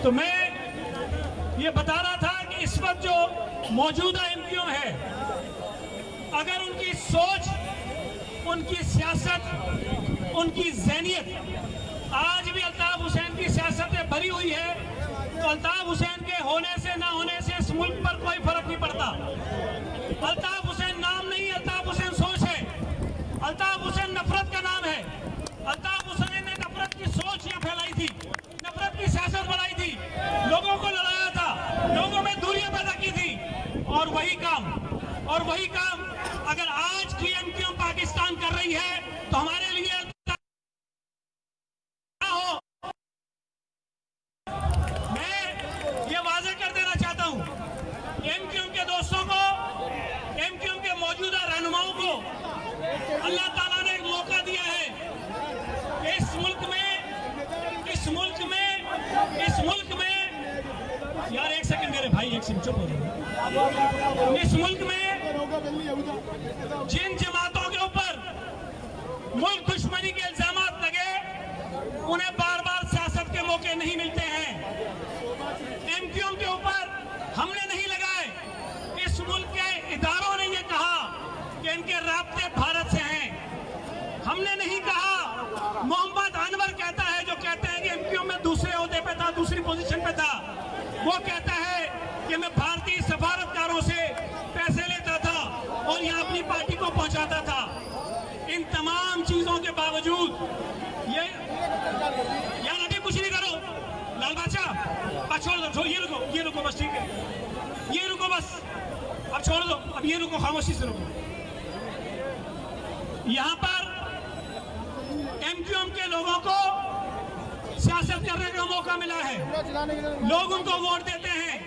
तो मैं ये बता रहा था कि इस वक्त जो मौजूदा एमपीओ है, अगर उनकी सोच, उनकी सियासत, उनकी ज़हनियत आज भी अल्ताफ हुसैन की सियासत में भरी हुई है, तो अल्ताफ हुसैन के होने से ना होने से इस मुल्क पर कोई फर्क नहीं पड़ता। अल्ताफ हुसैन नाम नहीं, अल्ताफ हुसैन सोच है। अल्ताफ हुसैन नफरत का नाम है। अल्ताफ हुसैन ने नफरत की सोच यहाँ फैलाई थी, नफरत की सियासत बनाई थी, लोगों को लड़ाया था, लोगों में दूरियां पैदा की थी। और वही काम अगर आज की एमक्यूएम पाकिस्तान कर रही है तो हमारे लिए मैं ये वाज़ेह कर देना चाहता हूं, एमक्यूएम के दोस्तों को, एमक्यूएम के मौजूदा रहनुमाओं को अल्लाह ताला ने एक मौका दिया है कि इस मुल्क में यार एक सेकंड मेरे भाई, एक सेकंड चुप हो जाओ। इस मुल्क में जिन जमातों के ऊपर मुल्क दुश्मनी के इल्जामात लगे, उन्हें बार बार सियासत के मौके नहीं मिलते हैं। एमक्यूएम के ऊपर हमने नहीं लगाए। इस मुल्क के इदारों ने यह कहा कि इनके राब्ते भारत से हैं। हमने नहीं कहा। मोहम्मद अनवर कहता है, जो कहते हैं कि एमक्यूएम में दूसरे ओहदे पे था, दूसरी पोजीशन पे था, वो कहता है कि मैं भारतीय सफारतकारों से पैसे लेता था और यहाँ अपनी पार्टी को पहुंचाता था। इन तमाम चीजों के बावजूद ये यार अभी कुछ नहीं करो लाल बादशाह, अब छोड़ दो, ये रुको बस, ठीक है, ये रुको बस, अब छोड़ दो, अब ये रुको, खामोशी से रुको। यहाँ पर एमक्यूएम के लोगों को सियासत करने का मौका मिला है, लोग उनको वोट देते हैं।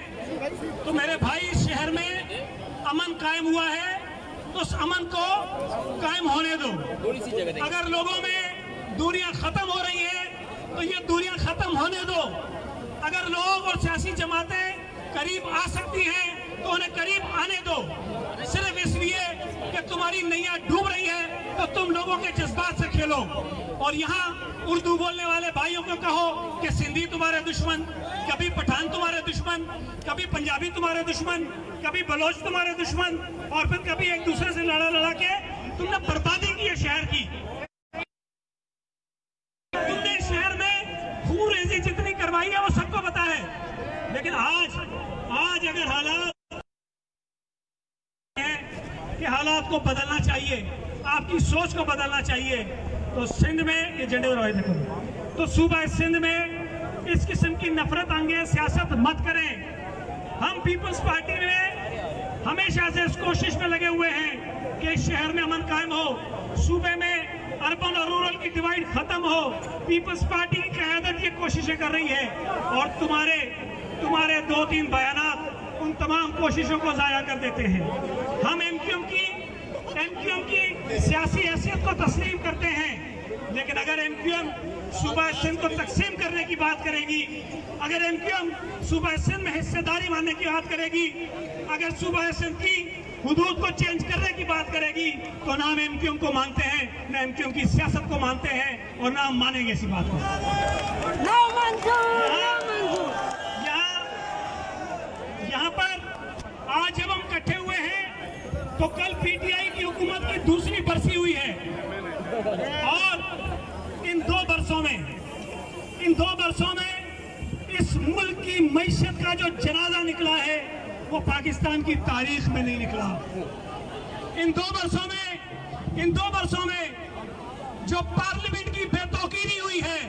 तो मेरे भाई, शहर में अमन कायम हुआ है तो उस अमन को कायम होने दो। अगर लोगों में दूरियां खत्म हो रही हैं तो ये दूरियां खत्म होने दो। अगर लोग और सियासी जमातें करीब आ सकती हैं तो उन्हें करीब आने दो। सिर्फ इसलिए कि तुम्हारी नैया डूब रही है तो तुम लोगों के जज्बात से खेलो। और यहाँ उर्दू बोलने वाले भाइयों को कहो कि सिंधी तुम्हारे दुश्मन, कभी पठान तुम्हारे दुश्मन, कभी पंजाबी तुम्हारे दुश्मन, कभी बलोच तुम्हारे दुश्मन, और फिर कभी एक दूसरे से लड़ा के तुमने बर्बादी की है शहर की। तुमने शहर में खून रेजी जितनी करवाई है वो सबको पता है। लेकिन आज अगर हालात है कि हालात को बदलना चाहिए, आपकी सोच को बदलना चाहिए, तो सिंध में ये झंडे रोए देखो, तो सूबा सिंध में इस किस्म की नफरत अंगेज सियासत मत करें। हम पीपल्स पार्टी में हमेशा से इस कोशिश में लगे हुए हैं कि शहर में अमन कायम हो, सूबे में अर्बन और रूरल की डिवाइड खत्म हो। पीपल्स पार्टी की क़यादत ये कोशिशें कर रही है और तुम्हारे 2-3 बयानात उन तमाम कोशिशों को ज़ाया कर देते हैं। हम एमक्यूएम की सियासी हैसियत को तस्लीम करते हैं, लेकिन अगर एमक्यूएम सूबा सिंध को तकसीम करने की बात करेगी, अगर एमक्यूएम सूबा सिंध में हिस्सेदारी मानने की बात करेगी, अगर सूबा सिंध की हुदूद को चेंज करने की बात करेगी, तो ना हम एमक्यूएम को मानते हैं, ना एमक्यूएम की सियासत को मानते हैं, और ना हम मानेंगे इसी बात को। यहाँ पर आज जब हम इकट्ठे हुए हैं तो कल पीटीआई की हुकूमत की दूसरी बरसी हुई है, और इन दो बरसों में इस मुल्क की मईशत का जो जनाजा निकला है वो पाकिस्तान की तारीख में नहीं निकला। इन दो बरसों में जो पार्लियामेंट की बेतौकीरी हुई है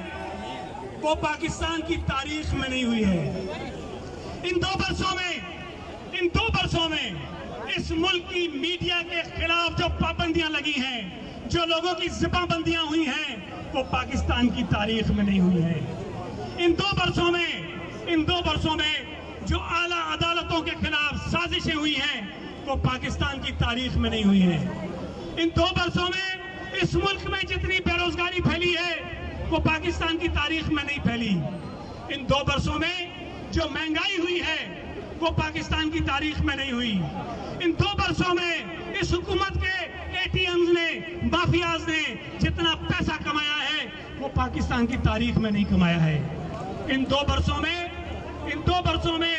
वो पाकिस्तान की तारीख में नहीं हुई है। इन दो बरसों में इस मुल्क की मीडिया के खिलाफ जो पाबंदियां लगी हैं, जो लोगों की ज़बाबंदियां हुई हैं, वो पाकिस्तान की तारीख में नहीं हुई है। इन दो बरसों में जो आला अदालतों के खिलाफ साजिशें हुई हैं, वो पाकिस्तान की तारीख में नहीं हुई है। इन 2 बरसों में इस मुल्क में जितनी बेरोजगारी फैली है वो पाकिस्तान की तारीख में नहीं फैली। इन 2 बरसों में जो महंगाई हुई है वो पाकिस्तान की तारीख में नहीं हुई। इन 2 बरसों में इस हुकूमत के एटीएम्स ने, माफियाज ने जितना पैसा कमाया है वो पाकिस्तान की तारीख में नहीं कमाया है। इन 2 बरसों में इन 2 वर्षों में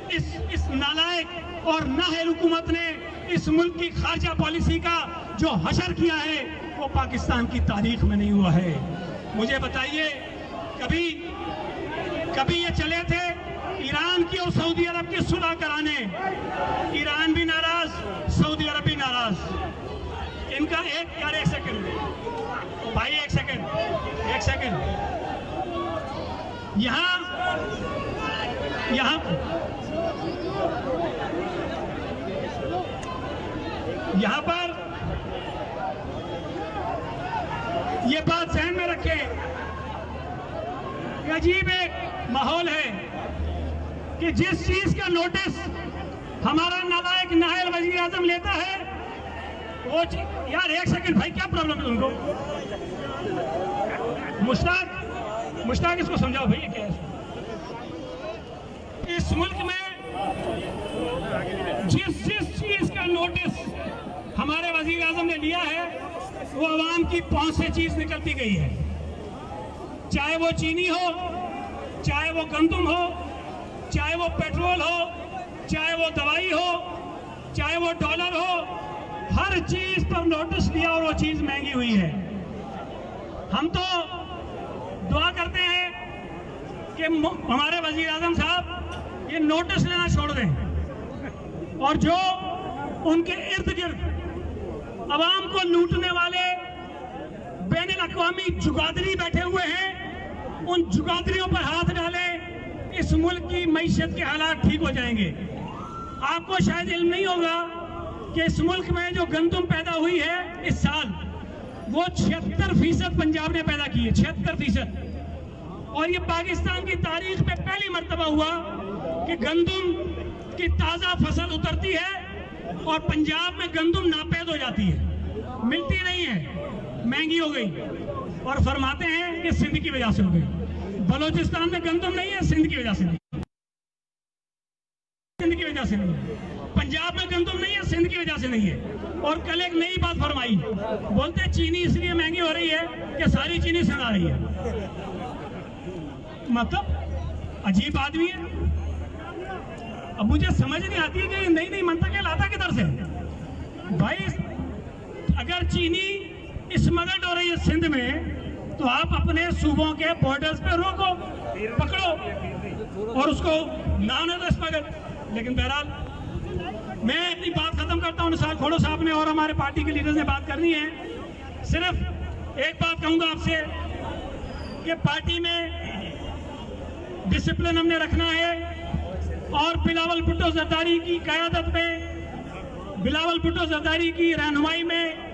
इस नालायक और नाअहल हुकूमत ने इस मुल्क की खारजा पॉलिसी का जो हशर किया है वो पाकिस्तान की तारीख में नहीं हुआ है। मुझे बताइए, कभी ये चले थे ईरान की और सऊदी अरब की सुलह कराने, ईरान भी नाराज, सऊदी अरब भी नाराज। इनका एक सेकंड भाई, एक सेकंड यहाँ पर ये बात ध्यान में रखें कि अजीब एक माहौल है कि जिस चीज का नोटिस हमारा नालायक नाअहल वजीर आजम लेता है वो यार एक सेकंड भाई, क्या प्रॉब्लम है तुमको? मुश्ताक इसको समझाओ भैया क्या है। इस मुल्क में जिस चीज का नोटिस हमारे वजीर आजम ने लिया है वो अवाम की पहुंच से चीज निकलती गई है, चाहे वो चीनी हो, चाहे वो गंदम हो, चाहे वो पेट्रोल हो, चाहे वो दवाई हो, चाहे वो डॉलर हो, हर चीज पर नोटिस दिया और वो चीज महंगी हुई है। हम तो दुआ करते हैं कि हमारे वजीर आजम साहब ये नोटिस लेना छोड़ दें और जो उनके इर्द गिर्द अवाम को लूटने वाले बैनुल-अक़वामी जुगादरी बैठे हुए हैं, उन जुगादरियों पर हाथ डालें, इस मुल्क की मईशत के हालात ठीक हो जाएंगे। आपको शायद इल्म नहीं होगा कि इस मुल्क में जो गंदम पैदा हुई है इस साल, वो 76% पंजाब ने पैदा की है, 76%। और ये पाकिस्तान की तारीख में पहली मर्तबा हुआ कि गंदम की ताज़ा फसल उतरती है और पंजाब में गंदम नापैद हो जाती है, मिलती नहीं है, महंगी हो गई। और फरमाते हैं कि सिंध की वजह से हो गई। बलोचिस्तान में गंदम नहीं है, सिंध की वजह से नहीं, सिंध की वजह से नहीं है। पंजाब में गंदम नहीं है, सिंध की वजह से नहीं है। और कल एक नई बात फरमाई, बोलते चीनी इसलिए महंगी हो रही है कि सारी चीनी सिंध आ रही है। मतलब अजीब आदमी है। अब मुझे समझ नहीं आती कि नई नई मंतकें लाता किधर से भाई। अगर चीनी स्मगल्ड हो रही है सिंध में तो आप अपने सूबों के बॉर्डर्स पे रोको, पकड़ो और उसको ना होने दो स्मगल। लेकिन बहरहाल मैं अपनी बात खत्म करता हूँ। निसार खोड़ो साहब ने और हमारे पार्टी के लीडर्स ने बात करनी है। सिर्फ एक बात कहूंगा आपसे कि पार्टी में डिसिप्लिन हमने रखना है और बिलावल भुट्टो जरदारी की क़यादत में, बिलावल भुट्टो जरदारी की रहनुमाई में,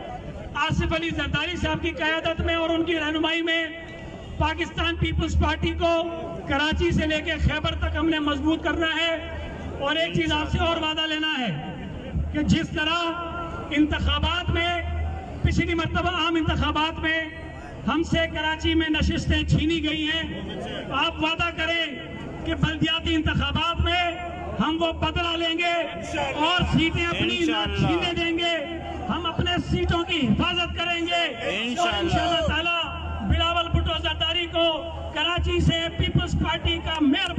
आसिफ अली जरदारी साहब की क़यादत में और उनकी रहनुमाई में पाकिस्तान पीपल्स पार्टी को कराची से लेकर खैबर तक हमने मजबूत करना है। और एक चीज आपसे और वादा लेना है कि जिस तरह इंतखाबात में, पिछली मर्तबा आम इंतखाबात में हमसे कराची में नशिस्तें छीनी गई हैं, आप वादा करें कि बल्दियाती इंतखाबात में हम वो बदला लेंगे और सीटें अपनी ना छीने देंगे। हम अपने सीटों की हिफाजत करेंगे और इंशाअल्लाह ताला बिलावल भुट्टो जरदारी को कराची से पीपल्स पार्टी का मेयर